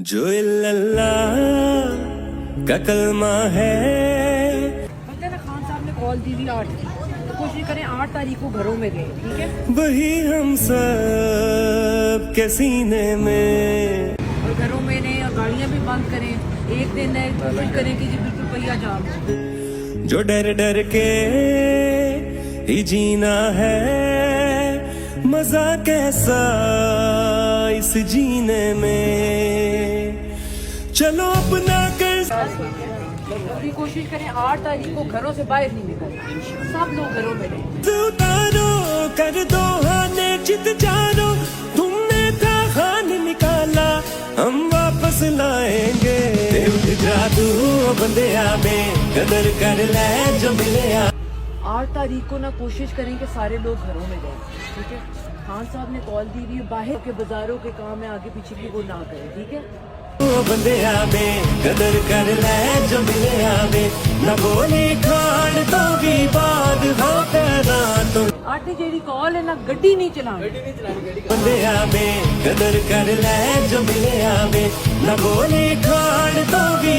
जो इल्लल्लाह का कलमा है। पता है ना, खान साहब ने कॉल दी हुई 8 की, तो कोशिश करें 8 तारीख को घरों में गए, ठीक है। वही हम सब के सीने में, और घरों में ने गाड़ियां भी बंद करें। एक दिन है, कोशिश करें कि जी बिल्कुल पहिया जाम हो। जो डर डर के ही जीना है, मजा कैसा इस जीने में। चलो अपना कर पूरी कोशिश करें 8 तारीख को घरों से बाहर नहीं निकलना, सब लोग घरों में रहें। उतारो कर दो हाने चित जानो, तुमने था खान निकाला हम वापस लाएंगे। उठ जा तू बंदे में कदर कर ले जो मिले। 8 तारीख को ना कोशिश करें कि सारे लोग घरों में गए, ठीक है। खान साहब ने कॉल दी हुई, बाहर के बाजारों के काम में आगे पीछे की वो ना करें, ठीक है। बंदे में कदर कर ले जो मिले आवे, न बोली खान तो भी बाद हो पैदा तो। आटे जेडी कॉल है ना, गड्डी नहीं चलानी। बंदे में कदर कर ले जो मिले आवे, न बोली खान तो भी